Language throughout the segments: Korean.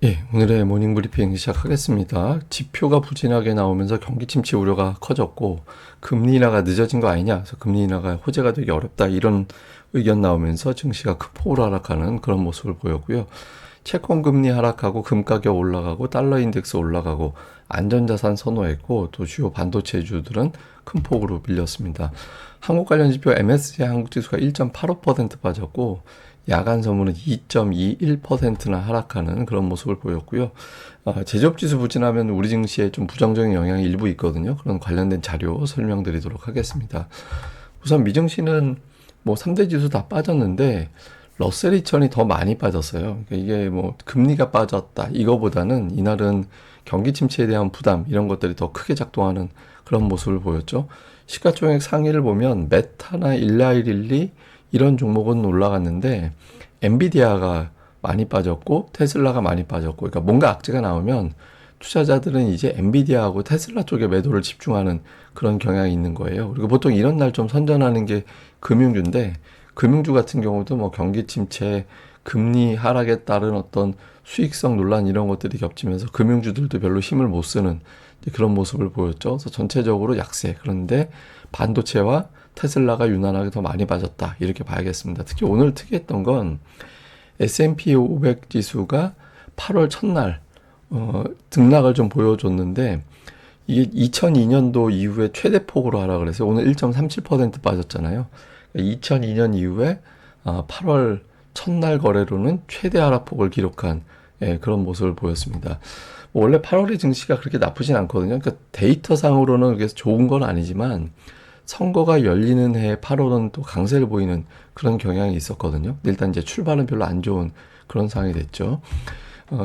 예, 오늘의 모닝 브리핑 시작하겠습니다. 지표가 부진하게 나오면서 경기 침체 우려가 커졌고 금리 인하가 늦어진 거 아니냐, 그래서 금리 인하가 호재가 되기 어렵다 이런 의견 나오면서 증시가 큰 폭으로 하락하는 그런 모습을 보였고요. 채권 금리 하락하고 금 가격 올라가고 달러 인덱스 올라가고 안전자산 선호했고 또 주요 반도체주들은 큰 폭으로 밀렸습니다. 한국 관련 지표 MSCI 한국 지수가 1.85% 빠졌고 야간 선물은 2.21%나 하락하는 그런 모습을 보였고요. 제조업 지수 부진하면 우리 증시에 좀 부정적인 영향이 일부 있거든요. 그런 관련된 자료 설명드리도록 하겠습니다. 우선 미증시는 뭐 3대 지수 다 빠졌는데 러셀 2000이 더 많이 빠졌어요. 그러니까 이게 뭐 금리가 빠졌다 이거보다는 이날은 경기 침체에 대한 부담 이런 것들이 더 크게 작동하는 그런 모습을 보였죠. 시가총액 상위를 보면 메타나 일라이릴리 이런 종목은 올라갔는데 엔비디아가 많이 빠졌고 테슬라가 많이 빠졌고, 그러니까 뭔가 악재가 나오면 투자자들은 이제 엔비디아하고 테슬라 쪽에 매도를 집중하는 그런 경향이 있는 거예요. 그리고 보통 이런 날 좀 선전하는 게 금융주인데, 금융주 같은 경우도 뭐 경기 침체, 금리 하락에 따른 어떤 수익성 논란 이런 것들이 겹치면서 금융주들도 별로 힘을 못 쓰는 그런 모습을 보였죠. 그래서 전체적으로 약세. 그런데 반도체와 테슬라가 유난하게 더 많이 빠졌다 이렇게 봐야겠습니다. 특히 오늘 특이했던 건 S&P 500 지수가 8월 첫날 등락을 좀 보여줬는데 이게 2002년도 이후에 최대폭으로 하락을 해서 오늘 1.37% 빠졌잖아요. 2002년 이후에 8월 첫날 거래로는 최대 하락폭을 기록한 그런 모습을 보였습니다. 원래 8월의 증시가 그렇게 나쁘진 않거든요. 그러니까 데이터상으로는 그게 좋은 건 아니지만 선거가 열리는 해 8월은 또 강세를 보이는 그런 경향이 있었거든요. 일단 이제 출발은 별로 안 좋은 그런 상황이 됐죠.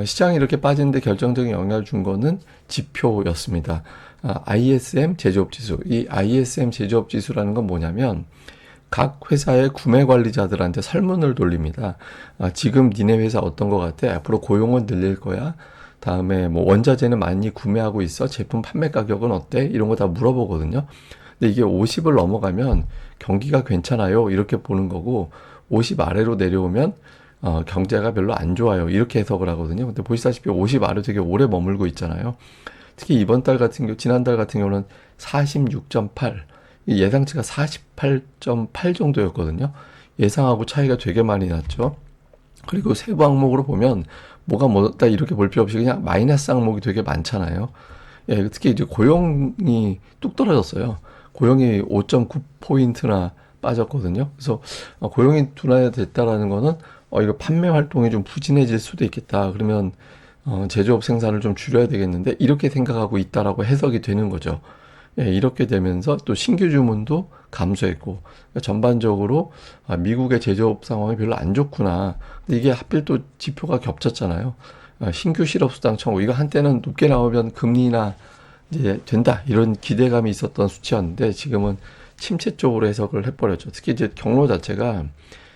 시장이 이렇게 빠지는데 결정적인 영향을 준 거는 지표였습니다. ISM 제조업 지수. 이 ISM 제조업 지수라는 건 뭐냐면 각 회사의 구매 관리자들한테 설문을 돌립니다. 지금 니네 회사 어떤 거 같아? 앞으로 고용은 늘릴 거야? 다음에 뭐 원자재는 많이 구매하고 있어? 제품 판매 가격은 어때? 이런 거 다 물어보거든요. 근데 이게 50을 넘어가면 경기가 괜찮아요 이렇게 보는 거고, 50 아래로 내려오면 경제가 별로 안 좋아요 이렇게 해석을 하거든요. 근데 보시다시피 50 아래 되게 오래 머물고 있잖아요. 특히 이번 달 같은 경우, 지난달 같은 경우는 46.8, 예상치가 48.8 정도였거든요. 예상하고 차이가 되게 많이 났죠. 그리고 세부 항목으로 보면 뭐가 뭐다 이렇게 볼 필요 없이 그냥 마이너스 항목이 되게 많잖아요. 예, 특히 이제 고용이 뚝 떨어졌어요. 고용이 5.9포인트나 빠졌거든요. 그래서 고용이 둔화됐다라는 거는 이거 판매 활동이 좀 부진해질 수도 있겠다. 그러면 제조업 생산을 좀 줄여야 되겠는데 이렇게 생각하고 있다라고 해석이 되는 거죠. 예, 이렇게 되면서 또 신규 주문도 감소했고, 그러니까 전반적으로 미국의 제조업 상황이 별로 안 좋구나. 근데 이게 하필 또 지표가 겹쳤잖아요. 신규 실업수당 청구, 이거 한때는 높게 나오면 금리나 이제 된다 이런 기대감이 있었던 수치였는데 지금은 침체 쪽으로 해석을 해버렸죠. 특히 이제 경로 자체가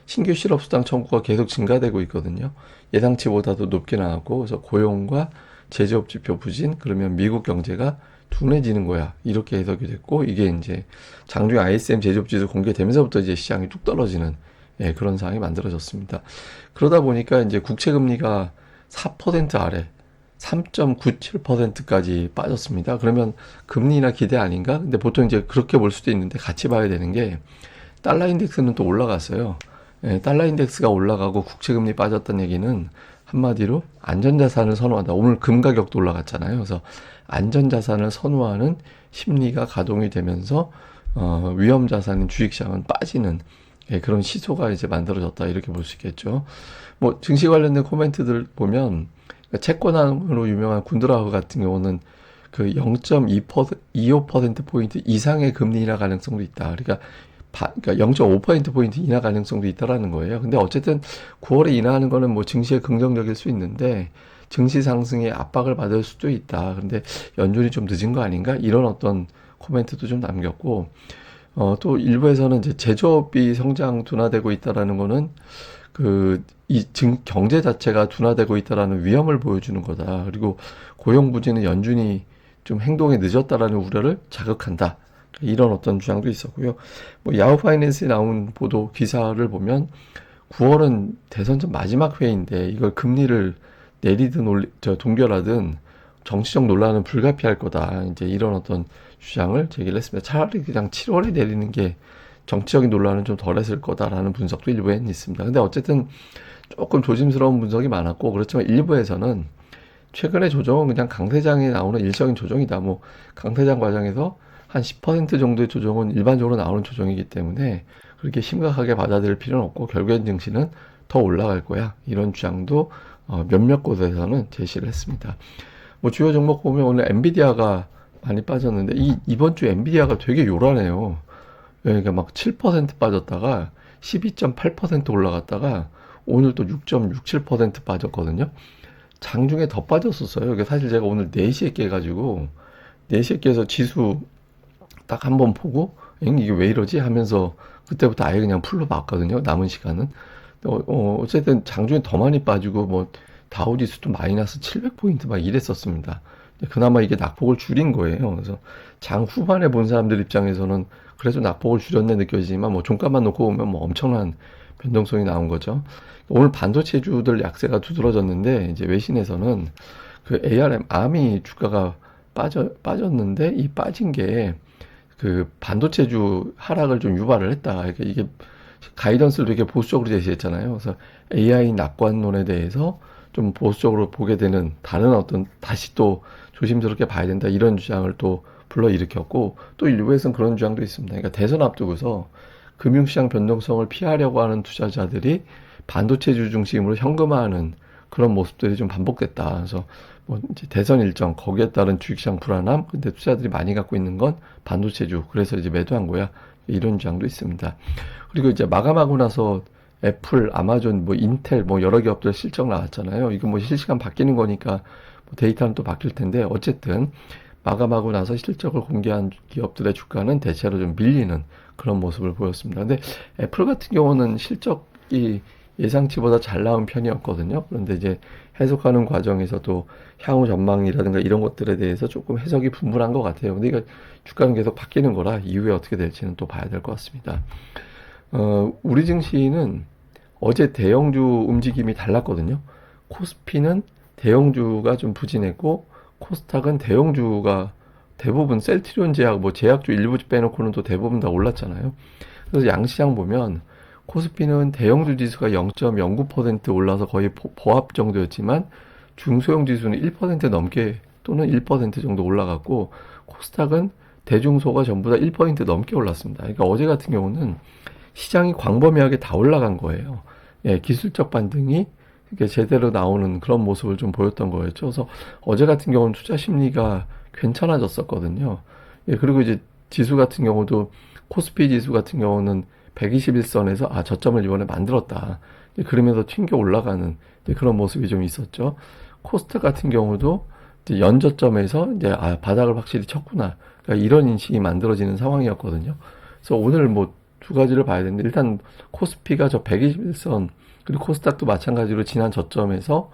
신규 실업수당 청구가 계속 증가되고 있거든요. 예상치보다도 높게 나왔고, 그래서 고용과 제조업 지표 부진, 그러면 미국 경제가 둔해지는 거야 이렇게 해석이 됐고, 이게 이제 장중 ISM 제조업 지수 공개되면서부터 이제 시장이 뚝 떨어지는 그런 상황이 만들어졌습니다. 그러다 보니까 이제 국채 금리가 4% 아래 3.97%까지 빠졌습니다. 그러면 금리나 기대 아닌가? 근데 보통 이제 그렇게 볼 수도 있는데 같이 봐야 되는 게 달러 인덱스는 또 올라갔어요. 달러 인덱스가 올라가고 국채 금리 빠졌다는 얘기는 한마디로 안전자산을 선호한다. 오늘 금 가격도 올라갔잖아요. 그래서 안전자산을 선호하는 심리가 가동이 되면서 위험자산인 주식시장은 빠지는 그런 시소가 이제 만들어졌다 이렇게 볼 수 있겠죠. 뭐 증시 관련된 코멘트들 보면 채권왕으로 유명한 군드라우 같은 경우는 그 0.25%포인트 이상의 금리 인하 가능성도 있다. 그러니까 0.5%포인트 인하 가능성도 있다라는 거예요. 근데 어쨌든 9월에 인하하는 거는 뭐 증시에 긍정적일 수 있는데 증시 상승에 압박을 받을 수도 있다. 근데 연준이 좀 늦은 거 아닌가? 이런 어떤 코멘트도 좀 남겼고, 또 일부에서는 이제 제조업이 성장 둔화되고 있다라는 거는 경제 자체가 둔화되고 있다라는 위험을 보여주는 거다. 그리고 고용 부진은 연준이 좀 행동에 늦었다라는 우려를 자극한다. 이런 어떤 주장도 있었고요. 뭐 야후 파이낸스에 나온 보도 기사를 보면 9월은 대선 전 마지막 회의인데 이걸 금리를 내리든 동결하든 정치적 논란은 불가피할 거다. 이제 이런 어떤 주장을 제기를 했습니다. 차라리 그냥 7월에 내리는 게 정치적인 논란은 좀 덜했을 거다라는 분석도 일부에 있습니다. 근데 어쨌든 조금 조심스러운 분석이 많았고, 그렇지만 일부에서는 최근의 조정은 그냥 강세장에 나오는 일시적인 조정이다. 뭐 강세장 과정에서 한 10% 정도의 조정은 일반적으로 나오는 조정이기 때문에 그렇게 심각하게 받아들일 필요는 없고, 결국엔 증시는 더 올라갈 거야. 이런 주장도 몇몇 곳에서는 제시를 했습니다. 뭐 주요 종목 보면 오늘 엔비디아가 많이 빠졌는데, 이번 주 엔비디아가 되게 요란해요. 그러니까 막 7% 빠졌다가 12.8% 올라갔다가 오늘 또 6.67% 빠졌거든요. 장중에 더 빠졌었어요. 이게 사실 제가 오늘 4시에 깨가지고 4시에 깨서 지수 딱 한 번 보고 이게 왜 이러지 하면서 그때부터 아예 그냥 풀로 봤거든요. 남은 시간은. 어쨌든 장중에 더 많이 빠지고 뭐 다우지수도 마이너스 700포인트 막 이랬었습니다. 그나마 이게 낙폭을 줄인 거예요. 그래서 장 후반에 본 사람들 입장에서는 그래도 낙폭을 줄였네 느껴지지만 뭐 종가만 놓고 보면 뭐 엄청난 변동성이 나온 거죠. 오늘 반도체주들 약세가 두드러졌는데, 이제 외신에서는 그 ARM, 암이 주가가 빠졌는데, 이 빠진 게 그 반도체주 하락을 좀 유발을 했다. 그러니까 이게 가이던스를 되게 보수적으로 제시했잖아요. 그래서 AI 낙관론에 대해서 좀 보수적으로 보게 되는, 다른 어떤 다시 또 조심스럽게 봐야 된다, 이런 주장을 또 불러일으켰고, 또 일부에서는 그런 주장도 있습니다. 그러니까 대선 앞두고서 금융시장 변동성을 피하려고 하는 투자자들이 반도체주 중심으로 현금화하는 그런 모습들이 좀 반복됐다. 그래서 뭐 이제 대선 일정, 거기에 따른 주식시장 불안함, 근데 투자들이 많이 갖고 있는 건 반도체주, 그래서 이제 매도한 거야. 이런 주장도 있습니다. 그리고 이제 마감하고 나서 애플, 아마존, 뭐 인텔, 뭐 여러 기업들 실적 나왔잖아요. 이거 뭐 실시간 바뀌는 거니까 뭐 데이터는 또 바뀔 텐데, 어쨌든 마감하고 나서 실적을 공개한 기업들의 주가는 대체로 좀 밀리는 그런 모습을 보였습니다. 근데 애플 같은 경우는 실적이 예상치보다 잘 나온 편이었거든요. 그런데 이제 해석하는 과정에서도 향후 전망이라든가 이런 것들에 대해서 조금 해석이 분분한 것 같아요. 근데 이거 주가는 계속 바뀌는 거라 이후에 어떻게 될지는 또 봐야 될 것 같습니다. 우리 증시는 어제 대형주 움직임이 달랐거든요. 코스피는 대형주가 좀 부진했고, 코스닥은 대형주가 대부분 셀트리온 제약, 뭐 제약주 일부 빼놓고는 또 대부분 다 올랐잖아요. 그래서 양시장 보면 코스피는 대형주 지수가 0.09% 올라서 거의 보합 정도였지만, 중소형 지수는 1% 넘게 또는 1% 정도 올라갔고, 코스닥은 대중소가 전부 다 1% 넘게 올랐습니다. 그러니까 어제 같은 경우는 시장이 광범위하게 다 올라간 거예요. 예, 기술적 반등이 이렇게 제대로 나오는 그런 모습을 좀 보였던 거였죠. 그래서 어제 같은 경우는 투자 심리가 괜찮아졌었거든요. 예, 그리고 이제 지수 같은 경우도, 코스피 지수 같은 경우는 121선에서 저점을 이번에 만들었다, 그러면서 튕겨 올라가는 그런 모습이 좀 있었죠. 코스닥 같은 경우도 이제 연저점에서 이제 바닥을 확실히 쳤구나, 그러니까 이런 인식이 만들어지는 상황이었거든요. 그래서 오늘 뭐 두 가지를 봐야 되는데, 일단 코스피가 저 121선, 그리고 코스닥도 마찬가지로 지난 저점에서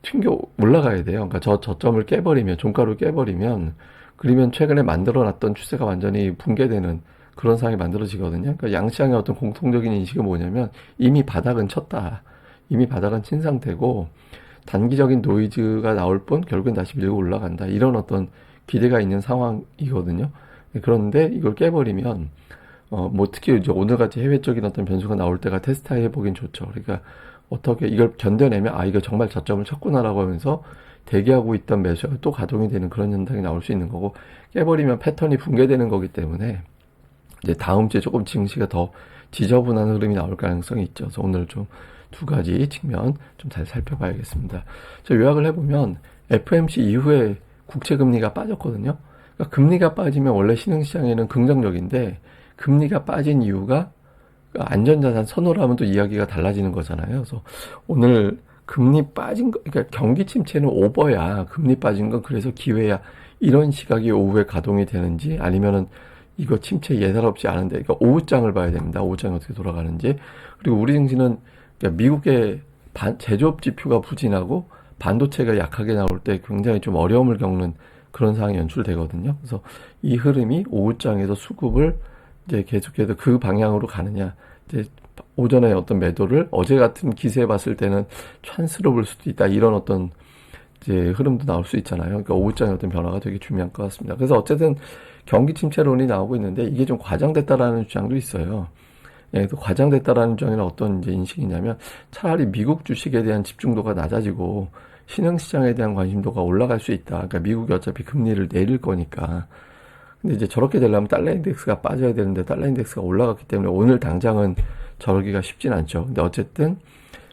튕겨 올라가야 돼요. 그러니까 저 저점을 깨버리면, 종가를 깨버리면, 그러면 최근에 만들어놨던 추세가 완전히 붕괴되는 그런 상황이 만들어지거든요. 그러니까 양시장의 어떤 공통적인 인식은 뭐냐면, 이미 바닥은 쳤다, 이미 바닥은 친 상태고 단기적인 노이즈가 나올 뿐 결국엔 다시 밀고 올라간다, 이런 어떤 기대가 있는 상황이거든요. 그런데 이걸 깨버리면 뭐 특히 이제 오늘같이 해외적인 어떤 변수가 나올 때가 테스트 해보긴 좋죠. 그러니까 어떻게 이걸 견뎌내면 이거 정말 저점을 쳤구나라고 하면서 대기하고 있던 매수가 또 가동이 되는 그런 현상이 나올 수 있는 거고, 깨버리면 패턴이 붕괴되는 거기 때문에 이제 다음 주에 조금 증시가 더 지저분한 흐름이 나올 가능성이 있죠. 그래서 오늘 좀 두 가지 측면 좀 잘 살펴봐야겠습니다. 저 요약을 해보면 FOMC 이후에 국채 금리가 빠졌거든요. 그러니까 금리가 빠지면 원래 신흥시장에는 긍정적인데, 금리가 빠진 이유가 안전자산 선호라면 또 이야기가 달라지는 거잖아요. 그래서 오늘 금리 빠진 거, 그러니까 경기 침체는 오버야, 금리 빠진 건 그래서 기회야, 이런 시각이 오후에 가동이 되는지, 아니면은 이거 침체 예사롭지 않은데, 그러니까 오후장을 봐야 됩니다. 오후장이 어떻게 돌아가는지. 그리고 우리 증시는 그러니까 미국의 제조업 지표가 부진하고 반도체가 약하게 나올 때 굉장히 좀 어려움을 겪는 그런 상황이 연출되거든요. 그래서 이 흐름이 오후장에서 수급을 이제 계속해서 그 방향으로 가느냐, 이제 오전에 어떤 매도를 어제 같은 기세에 봤을 때는 찬스로 볼 수도 있다, 이런 어떤 이제 흐름도 나올 수 있잖아요. 그러니까 오후장의 어떤 변화가 되게 중요할 것 같습니다. 그래서 어쨌든 경기 침체론이 나오고 있는데 이게 좀 과장됐다라는 주장도 있어요. 예, 또 과장됐다라는 주장에는 어떤 이제 인식이냐면 차라리 미국 주식에 대한 집중도가 낮아지고 신흥시장에 대한 관심도가 올라갈 수 있다. 그러니까 미국이 어차피 금리를 내릴 거니까. 근데 이제 저렇게 되려면 달러 인덱스가 빠져야 되는데 달러 인덱스가 올라갔기 때문에 오늘 당장은 저러기가 쉽진 않죠. 근데 어쨌든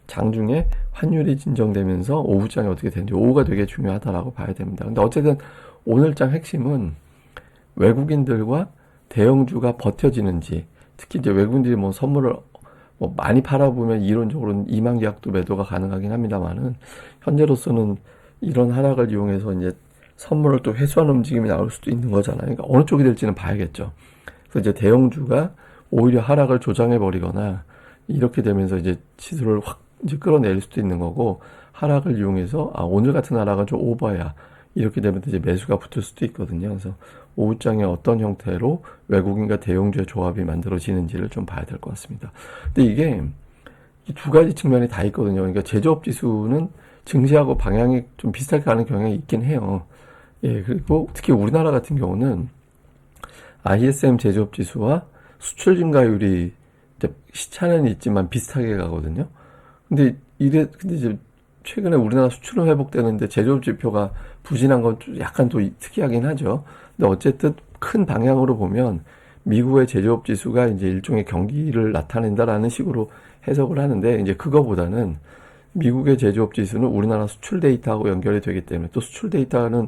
장중에 환율이 진정되면서 오후장이 어떻게 되는지 오후가 되게 중요하다라고 봐야 됩니다. 근데 어쨌든 오늘장 핵심은 외국인들과 대형주가 버텨지는지, 특히 이제 외국인들이 뭐 선물을 뭐 많이 팔아보면 이론적으로는 이만 계약도 매도가 가능하긴 합니다만은 현재로서는 이런 하락을 이용해서 이제 선물을 또 회수하는 움직임이 나올 수도 있는 거잖아요. 그러니까 어느 쪽이 될지는 봐야겠죠. 그래서 이제 대형주가 오히려 하락을 조장해 버리거나 이렇게 되면서 이제 지수를 확 이제 끌어낼 수도 있는 거고, 하락을 이용해서 오늘 같은 하락은 좀 오버야 이렇게 되면 이제 매수가 붙을 수도 있거든요. 그래서 오후장에 어떤 형태로 외국인과 대형주의 조합이 만들어지는지를 좀 봐야 될 것 같습니다. 근데 이게 두 가지 측면이 다 있거든요. 그러니까 제조업 지수는 증시하고 방향이 좀 비슷하게 가는 경향이 있긴 해요. 예, 그리고 특히 우리나라 같은 경우는 ISM 제조업 지수와 수출 증가율이 시차는 있지만 비슷하게 가거든요. 근데 이제 최근에 우리나라 수출은 회복되는데 제조업 지표가 부진한 건 좀 약간 또 특이하긴 하죠. 근데 어쨌든 큰 방향으로 보면 미국의 제조업 지수가 이제 일종의 경기를 나타낸다라는 식으로 해석을 하는데, 이제 그거보다는 미국의 제조업 지수는 우리나라 수출 데이터하고 연결이 되기 때문에, 또 수출 데이터는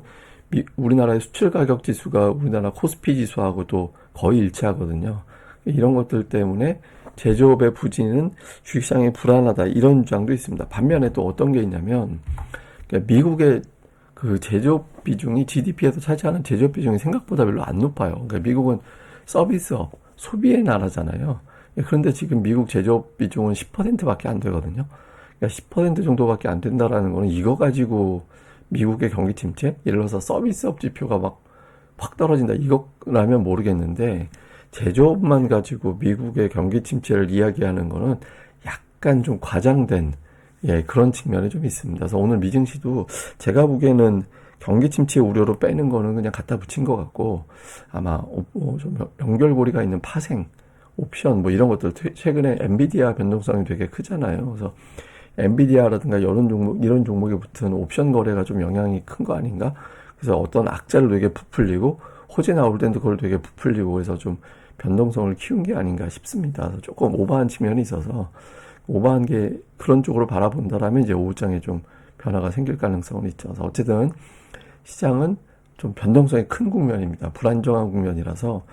우리나라의 수출 가격 지수가 우리나라 코스피 지수하고도 거의 일치하거든요. 이런 것들 때문에 제조업의 부진은 주식시장이 불안하다, 이런 주장도 있습니다. 반면에 또 어떤 게 있냐면, 그러니까 미국의 그 제조업 비중이 GDP에서 차지하는 제조업 비중이 생각보다 별로 안 높아요. 그러니까 미국은 서비스업, 소비의 나라잖아요. 그런데 지금 미국 제조업 비중은 10%밖에 안 되거든요. 그러니까 10% 정도밖에 안 된다라는 거는 이거 가지고 미국의 경기 침체? 예를 들어서 서비스업 지표가 막 확 떨어진다, 이거라면 모르겠는데, 제조업만 가지고 미국의 경기 침체를 이야기하는 거는 약간 좀 과장된, 예, 그런 측면이 좀 있습니다. 그래서 오늘 미증시도 제가 보기에는 경기 침체 우려로 빼는 거는 그냥 갖다 붙인 것 같고, 아마 좀 연결고리가 있는 파생, 옵션 뭐 이런 것들, 최근에 엔비디아 변동성이 되게 크잖아요. 그래서 엔비디아라든가 이런 종목에 붙은 옵션 거래가 좀 영향이 큰 거 아닌가? 그래서 어떤 악재를 되게 부풀리고 호재 나올 때도 그걸 되게 부풀리고 해서 좀 변동성을 키운 게 아닌가 싶습니다. 그래서 조금 오버한 측면이 있어서, 오버한 게 그런 쪽으로 바라본다라면 이제 오후장에 좀 변화가 생길 가능성은 있죠. 그래서 어쨌든 시장은 좀 변동성이 큰 국면입니다. 불안정한 국면이라서,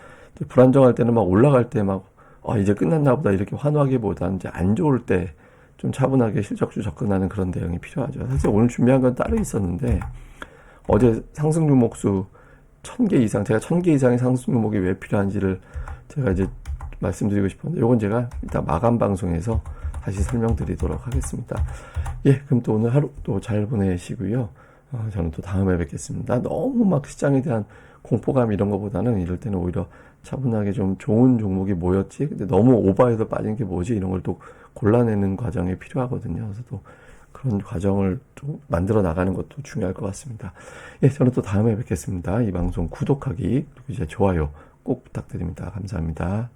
불안정할 때는 막 올라갈 때 막 이제 끝났나 보다 이렇게 환호하기보다는 이제 안 좋을 때 좀 차분하게 실적주 접근하는 그런 대응이 필요하죠. 사실 오늘 준비한 건 따로 있었는데, 어제 상승 종목수 1000개 이상, 제가 1000개 이상의 상승 종목이 왜 필요한지를 제가 이제 말씀드리고 싶었는데, 요건 제가 이따 마감 방송에서 다시 설명드리도록 하겠습니다. 예, 그럼 또 오늘 하루 또 잘 보내시고요. 저는 또 다음에 뵙겠습니다. 너무 막 시장에 대한 공포감 이런 거보다는 이럴 때는 오히려 차분하게 좀 좋은 종목이 뭐였지? 근데 너무 오버해서 빠진 게 뭐지? 이런 걸 또 골라내는 과정이 필요하거든요. 그래서 또 그런 과정을 좀 만들어 나가는 것도 중요할 것 같습니다. 예, 저는 또 다음에 뵙겠습니다. 이 방송 구독하기, 그리고 이제 좋아요 꼭 부탁드립니다. 감사합니다.